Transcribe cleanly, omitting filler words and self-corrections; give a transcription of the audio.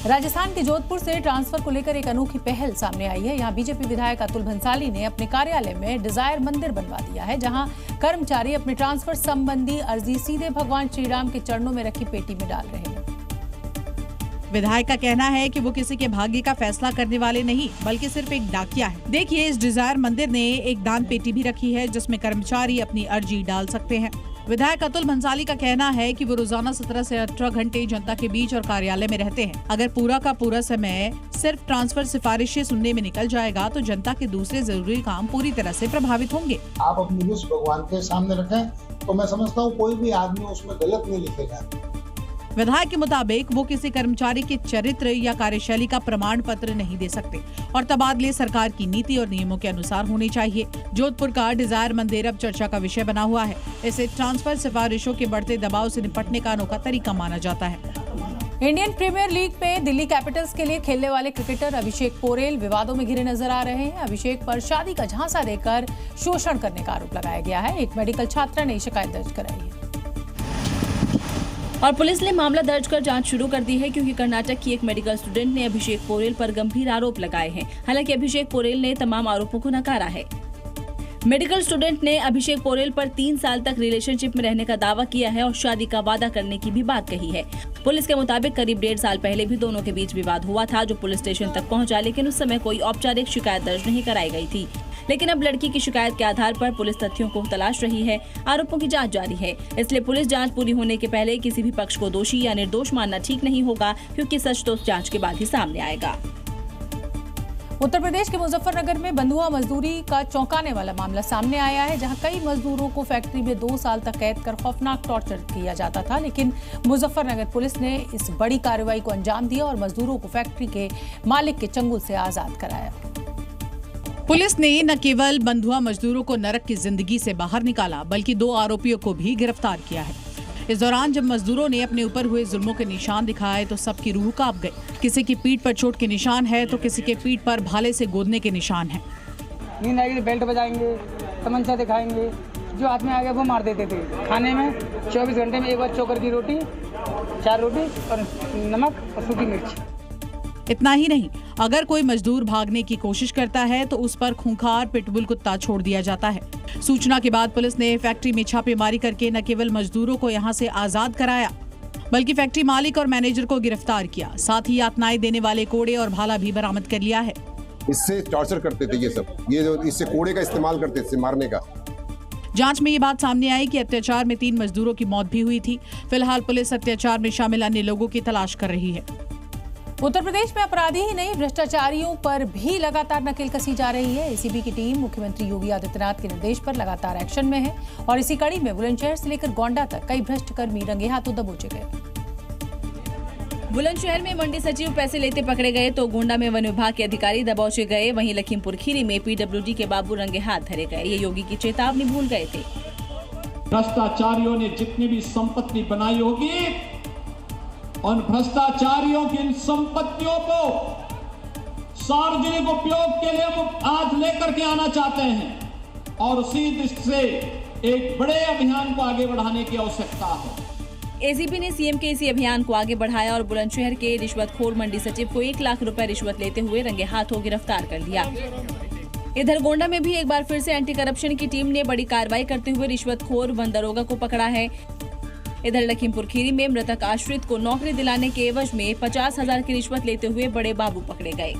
राजस्थान के जोधपुर से ट्रांसफर को लेकर एक अनोखी पहल सामने आई है। यहाँ बीजेपी विधायक अतुल भंसाली ने अपने कार्यालय में डिजायर मंदिर बनवा दिया है, जहाँ कर्मचारी अपने ट्रांसफर संबंधी अर्जी सीधे भगवान श्री राम के चरणों में रखी पेटी में डाल रहे हैं। विधायक का कहना है कि वो किसी के भाग्य का फैसला करने वाले नहीं, बल्कि सिर्फ एक डाकिया है। देखिए, इस डिजायर मंदिर ने एक दान पेटी भी रखी है, जिसमें कर्मचारी अपनी अर्जी डाल सकते हैं। विधायक अतुल भंसाली का कहना है कि वो रोजाना 17 से 18 घंटे जनता के बीच और कार्यालय में रहते हैं। अगर पूरा का पूरा समय सिर्फ ट्रांसफर सिफारिशें सुनने में निकल जाएगा तो जनता के दूसरे जरूरी काम पूरी तरह से प्रभावित होंगे। आप अपनी विश भगवान के सामने रखें तो मैं समझता हूँ कोई भी आदमी उसमें गलत नहीं लिखेगा। विधायक के मुताबिक वो किसी कर्मचारी के चरित्र या कार्यशैली का प्रमाण पत्र नहीं दे सकते और तबादले सरकार की नीति और नियमों के अनुसार होने चाहिए। जोधपुर का डिजायर मंदिर अब चर्चा का विषय बना हुआ है। इसे ट्रांसफर सिफारिशों के बढ़ते दबाव से निपटने का अनोखा तरीका माना जाता है। इंडियन प्रीमियर लीग में दिल्ली कैपिटल्स के लिए खेलने वाले क्रिकेटर अभिषेक पोरेल विवादों में घिरे नजर आ रहे हैं। अभिषेक पर शादी का झांसा देकर शोषण करने का आरोप लगाया गया है। एक मेडिकल छात्रा ने शिकायत दर्ज कराई है और पुलिस ने मामला दर्ज कर जांच शुरू कर दी है, क्योंकि कर्नाटक की एक मेडिकल स्टूडेंट ने अभिषेक पोरेल पर गंभीर आरोप लगाए हैं। हालांकि अभिषेक पोरेल ने तमाम आरोपों को नकारा है। मेडिकल स्टूडेंट ने अभिषेक पोरेल पर 3 साल तक रिलेशनशिप में रहने का दावा किया है और शादी का वादा करने की भी बात कही है। पुलिस के मुताबिक करीब 1.5 साल पहले भी दोनों के बीच विवाद हुआ था, जो पुलिस स्टेशन तक पहुंचा, लेकिन उस समय कोई औपचारिक शिकायत दर्ज नहीं कराई गई थी। लेकिन अब लड़की की शिकायत के आधार पर पुलिस तथ्यों को तलाश रही है। आरोपों की जांच जारी है, इसलिए पुलिस जांच पूरी होने के पहले किसी भी पक्ष को दोषी या निर्दोष मानना ठीक नहीं होगा, क्योंकि सच तो जांच के बाद ही सामने आएगा। उत्तर प्रदेश के मुजफ्फरनगर में बंधुआ मजदूरी का चौंकाने वाला मामला सामने आया है, जहां कई मजदूरों को फैक्ट्री में 2 साल तक कैद कर खौफनाक टॉर्चर किया जाता था। लेकिन मुजफ्फरनगर पुलिस ने इस बड़ी कार्रवाई को अंजाम दिया और मजदूरों को फैक्ट्री के मालिक के चंगुल से आजाद कराया। पुलिस ने न केवल बंधुआ मजदूरों को नरक की जिंदगी से बाहर निकाला, बल्कि 2 आरोपियों को भी गिरफ्तार किया है। इस दौरान जब मजदूरों ने अपने ऊपर हुए जुल्मों के निशान दिखाए तो सबकी रूह कांप गई। किसी की पीठ पर चोट के निशान है तो किसी के पीठ पर भाले से गोदने के निशान है। नींद आएगी तो बेल्ट बजाएंगे, तमंचा दिखाएंगे, जो हाथ में आ गया वो मार देते थे। खाने में 24 घंटे में एक बार चोकर की रोटी, 4 रोटी और नमक और सूखी मिर्च। इतना ही नहीं, अगर कोई मजदूर भागने की कोशिश करता है तो उस पर खूंखार पिटबुल कुत्ता छोड़ दिया जाता है। सूचना के बाद पुलिस ने फैक्ट्री में छापेमारी करके न केवल मजदूरों को यहां से आजाद कराया, बल्कि फैक्ट्री मालिक और मैनेजर को गिरफ्तार किया। साथ ही यातनाएं देने वाले कोड़े और भाला भी बरामद कर लिया है। इससे टॉर्चर करते थे ये जो इससे कोड़े का इस्तेमाल करते थे मारने का। जांच में ये बात सामने आई कि अत्याचार में 3 मजदूरों की मौत भी हुई थी। फिलहाल पुलिस अत्याचार में शामिल अन्य लोगों की तलाश कर रही है। उत्तर प्रदेश में अपराधी ही नहीं, भ्रष्टाचारियों पर भी लगातार नकेल कसी जा रही है। एसीबी की टीम मुख्यमंत्री योगी आदित्यनाथ के निर्देश पर लगातार एक्शन में है और इसी कड़ी में बुलंदशहर से लेकर गोंडा तक कई भ्रष्ट कर्मी रंगे हाथों दबोचे गए। बुलंदशहर में मंडी सचिव पैसे लेते पकड़े गए तो गोंडा में वन विभाग के अधिकारी दबोचे गए। वहीं लखीमपुर खीरी में पीडब्ल्यूडी के बाबू रंगे हाथ धरे गए। ये योगी की चेतावनी भूल गए थे। भ्रष्टाचारियों ने जितनी भी संपत्ति बनाई होगी, उन भ्रष्टाचारियों की इन संपत्तियों को सार्वजनिक उपयोग के लिए वो आज लेकर के आना चाहते हैं और उसी दृष्टि से एक बड़े अभियान को आगे बढ़ाने की आवश्यकता है। एसीपी ने सीएम के इसी अभियान को आगे बढ़ाया और बुलंदशहर के रिश्वतखोर मंडी सचिव को 1 लाख रुपए रिश्वत लेते हुए रंगे हाथों गिरफ्तार कर लिया। इधर गोंडा में भी एक बार फिर से एंटी करप्शन की टीम ने बड़ी कार्रवाई करते हुए रिश्वतखोर वन दरोगा को पकड़ा है। इधर लखीमपुर खीरी में मृतक आश्रित को नौकरी दिलाने के एवज में 50,000 की रिश्वत लेते हुए बड़े बाबू पकड़े गए।